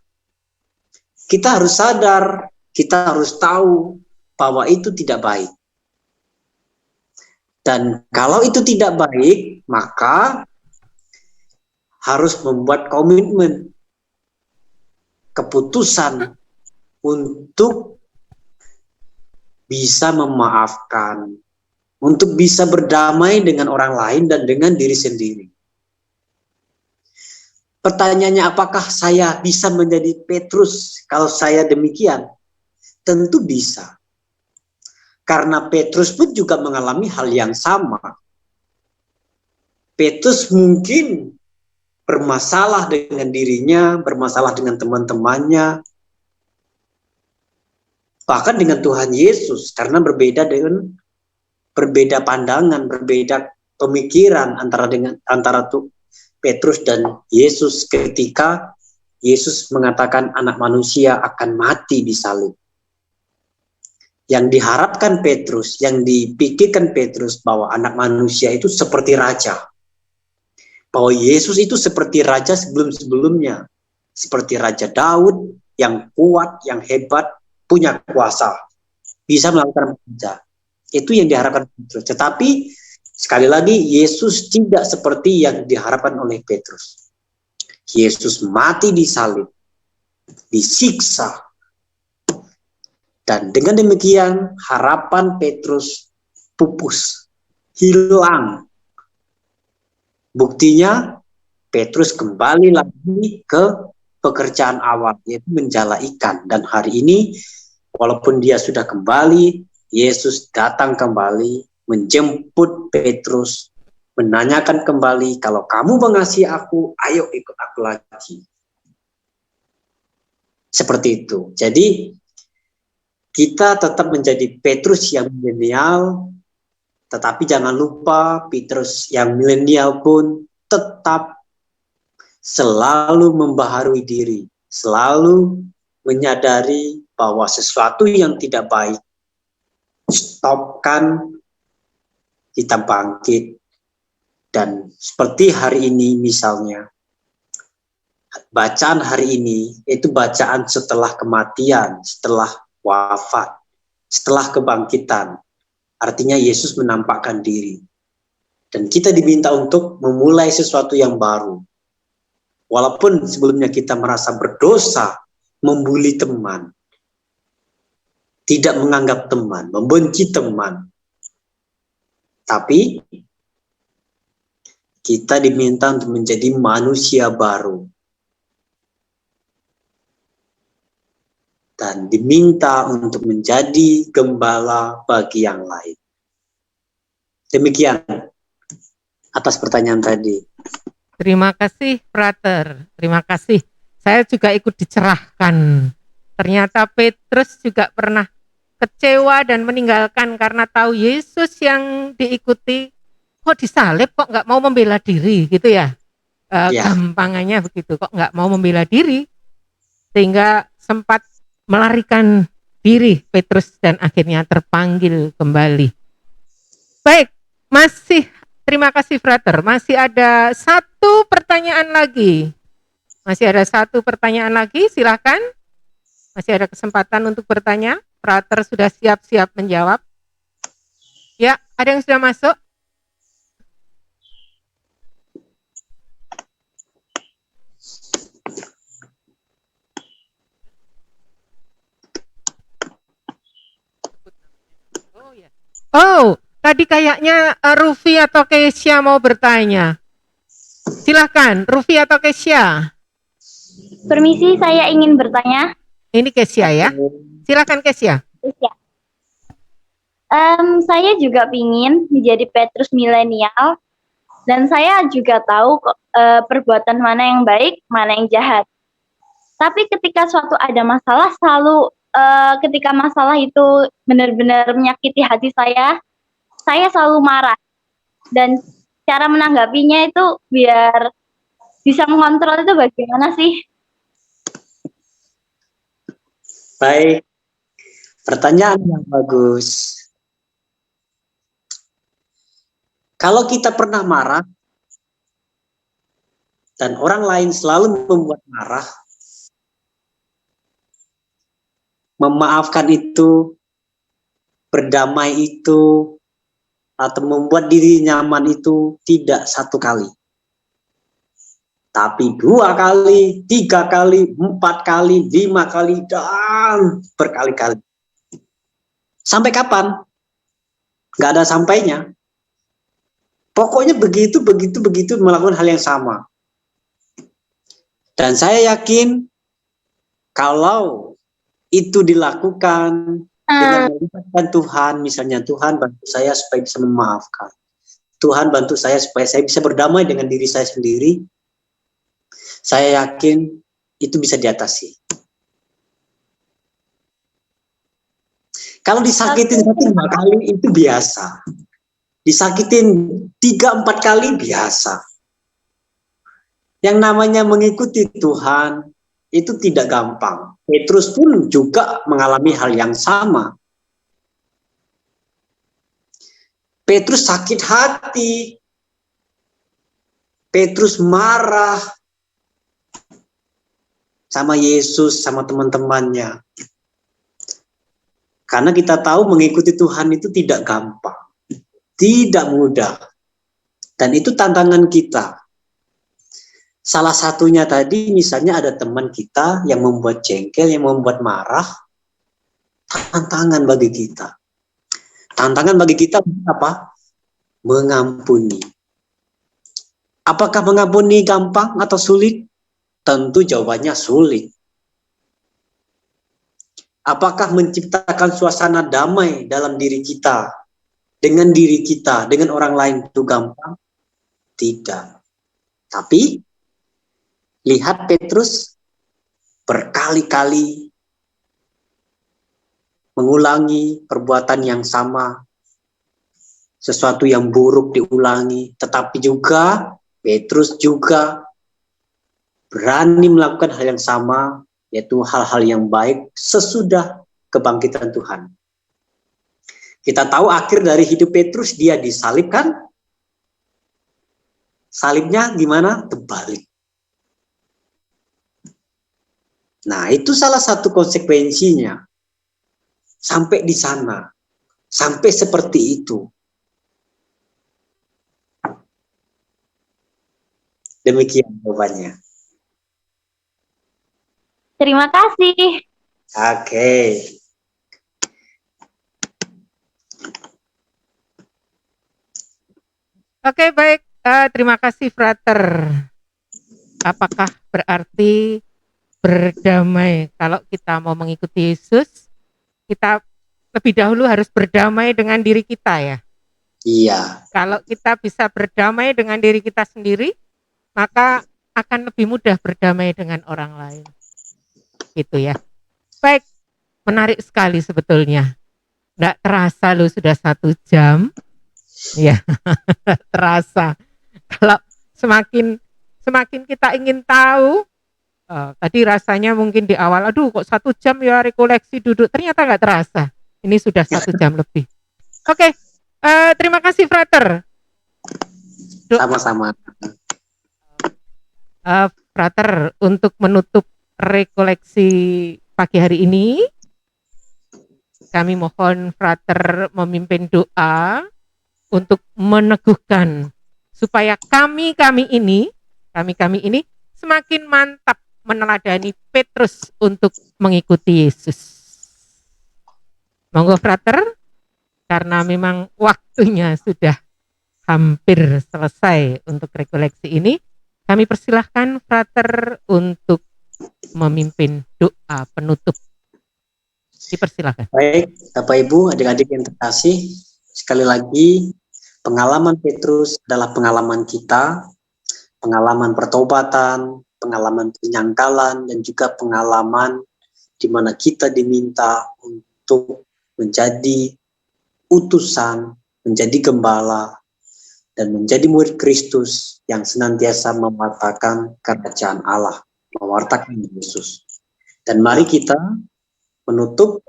Speaker 2: kita harus sadar, kita harus tahu bahwa itu tidak baik. Dan kalau itu tidak baik, maka harus membuat komitmen, keputusan untuk bisa memaafkan, untuk bisa berdamai dengan orang lain dan dengan diri sendiri. Pertanyaannya, apakah saya bisa menjadi Petrus kalau saya demikian? Tentu bisa. Karena Petrus pun juga mengalami hal yang sama. Petrus mungkin bermasalah dengan dirinya, bermasalah dengan teman-temannya, bahkan dengan Tuhan Yesus, karena berbeda pandangan, berbeda pemikiran antara Petrus dan Yesus ketika Yesus mengatakan anak manusia akan mati di salib. Yang diharapkan Petrus, yang dipikirkan Petrus bahwa anak manusia itu seperti raja. Bahwa Yesus itu seperti raja sebelum-sebelumnya. Seperti Raja Daud yang kuat, yang hebat, punya kuasa, bisa melakukan pekerjaan. Itu yang diharapkan Petrus. Tetapi sekali lagi Yesus tidak seperti yang diharapkan oleh Petrus. Yesus mati di salib, disiksa. Dan dengan demikian harapan Petrus pupus, hilang. Buktinya Petrus kembali lagi ke pekerjaan awal, yaitu menjala ikan. Dan hari ini walaupun dia sudah kembali, Yesus datang kembali, menjemput Petrus, menanyakan kembali, kalau kamu mengasihi aku, ayo ikut aku lagi. Seperti itu. Jadi kita tetap menjadi Petrus yang milenial, tetapi jangan lupa Petrus yang milenial pun tetap selalu membaharui diri, selalu menyadari bahwa sesuatu yang tidak baik, stopkan, kita bangkit. Dan seperti hari ini misalnya, bacaan hari ini itu bacaan setelah kematian, setelah wafat, setelah kebangkitan. Artinya Yesus menampakkan diri. Dan kita diminta untuk memulai sesuatu yang baru. Walaupun sebelumnya kita merasa berdosa, membuli teman, tidak menganggap teman, membenci teman. Tapi kita diminta untuk menjadi manusia baru. Dan diminta untuk menjadi gembala bagi yang lain. Demikian atas pertanyaan tadi.
Speaker 1: Terima kasih, Frater. Terima kasih. Saya juga ikut dicerahkan. Ternyata Petrus juga pernah kecewa dan meninggalkan karena tahu Yesus yang diikuti kok disalib, kok nggak mau membela diri, gitu ya. Gampangannya begitu, kok nggak mau membela diri, sehingga sempat melarikan diri Petrus dan akhirnya terpanggil kembali. Baik, terima kasih Frater. Masih ada satu pertanyaan lagi. Silakan. Masih ada kesempatan untuk bertanya. Frater sudah siap-siap menjawab. Ya, ada yang sudah masuk? Oh, tadi kayaknya Rufi atau Kesya mau bertanya. Silahkan, Rufi atau Kesya.
Speaker 10: Permisi, saya ingin bertanya.
Speaker 1: Ini Kesya ya. Silahkan Kesya.
Speaker 10: Saya juga ingin menjadi Petrus milenial. Dan saya juga tahu perbuatan mana yang baik, mana yang jahat. Tapi ketika suatu ada masalah, ketika masalah itu benar-benar menyakiti hati saya selalu marah. Dan cara menanggapinya itu biar bisa mengontrol itu bagaimana sih?
Speaker 2: Baik, pertanyaan yang bagus. Kalau kita pernah marah dan orang lain selalu membuat marah, memaafkan itu, berdamai itu, atau membuat diri nyaman itu tidak satu kali. Tapi 2 kali, 3 kali, 4 kali, 5 kali, dan berkali-kali. Sampai kapan? Nggak ada sampainya. Pokoknya begitu melakukan hal yang sama. Dan saya yakin kalau itu dilakukan dengan melibatkan Tuhan, misalnya Tuhan bantu saya supaya bisa memaafkan. Tuhan bantu saya supaya saya bisa berdamai dengan diri saya sendiri. Saya yakin itu bisa diatasi. Kalau disakitin 1-2 kali itu biasa. Disakitin 3-4 kali biasa. Yang namanya mengikuti Tuhan itu tidak gampang. Petrus pun juga mengalami hal yang sama. Petrus sakit hati. Petrus marah sama Yesus, sama teman-temannya. Karena kita tahu mengikuti Tuhan itu tidak gampang. Tidak mudah. Dan itu tantangan kita. Salah satunya tadi misalnya ada teman kita yang membuat jengkel, yang membuat marah. Tantangan bagi kita. Tantangan bagi kita apa? Mengampuni. Apakah mengampuni gampang atau sulit? Tentu jawabannya sulit. Apakah menciptakan suasana damai dalam diri kita, dengan diri kita, dengan orang lain itu gampang? Tidak. Tapi lihat Petrus berkali-kali mengulangi perbuatan yang sama, sesuatu yang buruk diulangi, tetapi juga Petrus juga berani melakukan hal yang sama yaitu hal-hal yang baik sesudah kebangkitan Tuhan. Kita tahu akhir dari hidup Petrus, dia disalibkan. Salibnya gimana? Terbalik. Nah, itu salah satu konsekuensinya. Sampai di sana. Sampai seperti itu. Demikian jawabannya.
Speaker 10: Terima kasih.
Speaker 2: Oke.
Speaker 1: Oke, baik. Terima kasih, Frater. Apakah berarti berdamai? Kalau kita mau mengikuti Yesus, kita lebih dahulu harus berdamai dengan diri kita ya.
Speaker 2: Iya.
Speaker 1: Kalau kita bisa berdamai dengan diri kita sendiri, maka akan lebih mudah berdamai dengan orang lain. Gitu ya. Baik, menarik sekali sebetulnya. Nggak terasa loh sudah 1 jam. Ya, terasa. Kalau semakin kita ingin tahu, tadi rasanya mungkin di awal, aduh kok 1 jam ya rekoleksi duduk, ternyata nggak terasa. Ini sudah 1 jam lebih. Oke, terima kasih Frater.
Speaker 2: Sama-sama.
Speaker 1: Frater, untuk menutup rekoleksi pagi hari ini, kami mohon Frater memimpin doa untuk meneguhkan supaya kami ini semakin mantap meneladani Petrus untuk mengikuti Yesus. Monggo Frater, karena memang waktunya sudah hampir selesai untuk rekoleksi ini, kami persilahkan Frater untuk memimpin doa penutup. Dipersilahkan.
Speaker 2: Baik, Bapak Ibu, adik-adik yang terkasih, sekali lagi pengalaman Petrus adalah pengalaman kita, pengalaman pertobatan, pengalaman penyangkalan, dan juga pengalaman di mana kita diminta untuk menjadi utusan, menjadi gembala, dan menjadi murid Kristus yang senantiasa mewartakan kerajaan Allah, mewartakan Yesus. Dan mari kita menutup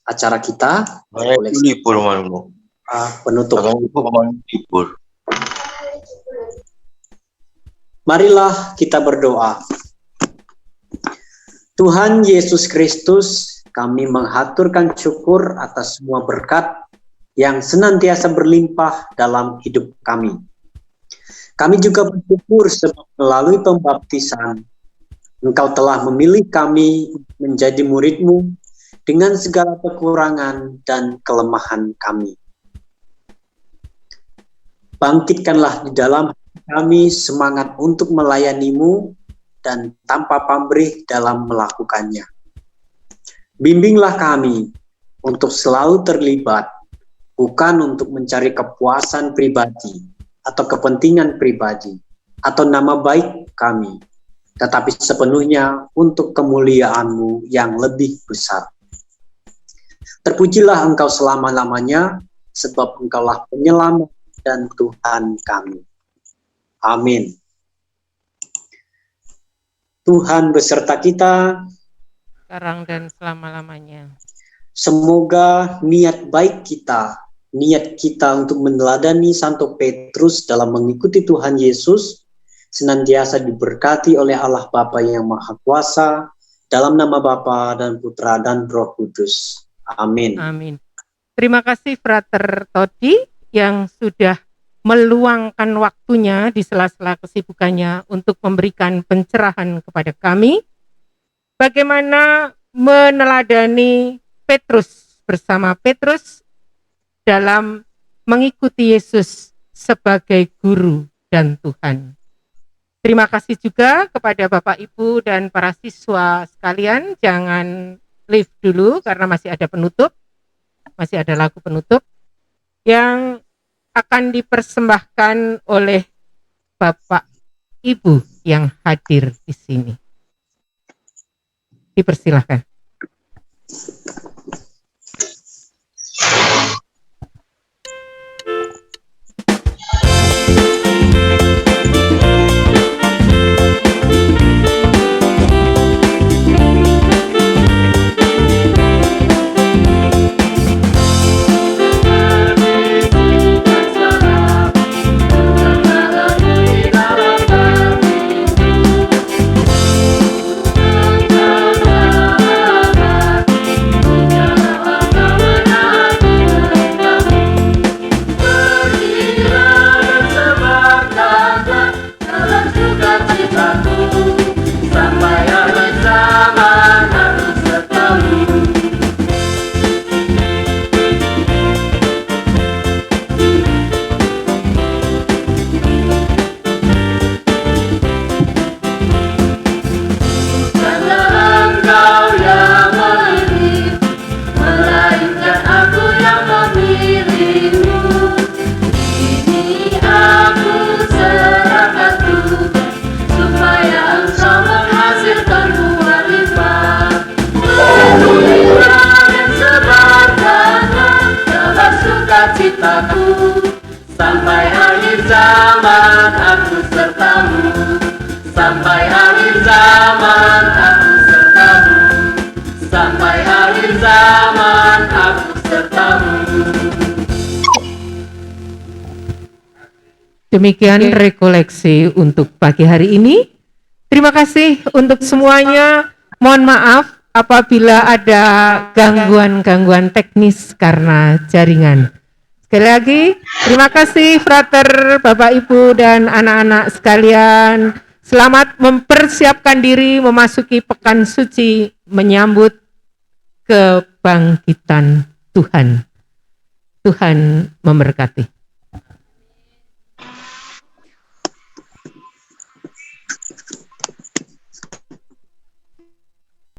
Speaker 2: acara kita. Penutup. Marilah kita berdoa. Tuhan Yesus Kristus, kami menghaturkan syukur atas semua berkat yang senantiasa berlimpah dalam hidup kami. Kami juga bersyukur sebab melalui pembaptisan, Engkau telah memilih kami menjadi murid-Mu dengan segala kekurangan dan kelemahan kami. Bangkitkanlah di dalam kami semangat untuk melayani-Mu dan tanpa pamrih dalam melakukannya. Bimbinglah kami untuk selalu terlibat, bukan untuk mencari kepuasan pribadi atau kepentingan pribadi atau nama baik kami, tetapi sepenuhnya untuk kemuliaan-Mu yang lebih besar. Terpujilah Engkau selama-lamanya, sebab Engkaulah penyelamat dan Tuhan kami. Amin. Tuhan beserta kita,
Speaker 1: sekarang dan selama-lamanya.
Speaker 2: Semoga niat baik kita, niat kita untuk meneladani Santo Petrus dalam mengikuti Tuhan Yesus, senantiasa diberkati oleh Allah Bapa yang Maha Kuasa, dalam nama Bapa dan Putra dan Roh Kudus. Amin.
Speaker 1: Amin. Terima kasih Frater Todi yang sudah meluangkan waktunya di sela-sela kesibukannya untuk memberikan pencerahan kepada kami bagaimana meneladani Petrus bersama Petrus dalam mengikuti Yesus sebagai guru dan Tuhan. Terima kasih juga kepada Bapak Ibu dan para siswa sekalian. Jangan leave dulu karena masih ada penutup, masih ada lagu penutup yang akan dipersembahkan oleh Bapak Ibu yang hadir di sini. Dipersilahkan.
Speaker 11: sertaku, sampai akhir zaman aku sertamu, sampai akhir zaman aku sertamu, sampai akhir zaman aku sertamu.
Speaker 1: Demikian rekoleksi untuk pagi hari ini. Terima kasih untuk semuanya. Mohon maaf apabila ada gangguan-gangguan teknis karena jaringan. Sekali lagi, terima kasih Frater, Bapak Ibu dan anak-anak sekalian. Selamat mempersiapkan diri memasuki pekan suci menyambut kebangkitan Tuhan. Tuhan memberkati.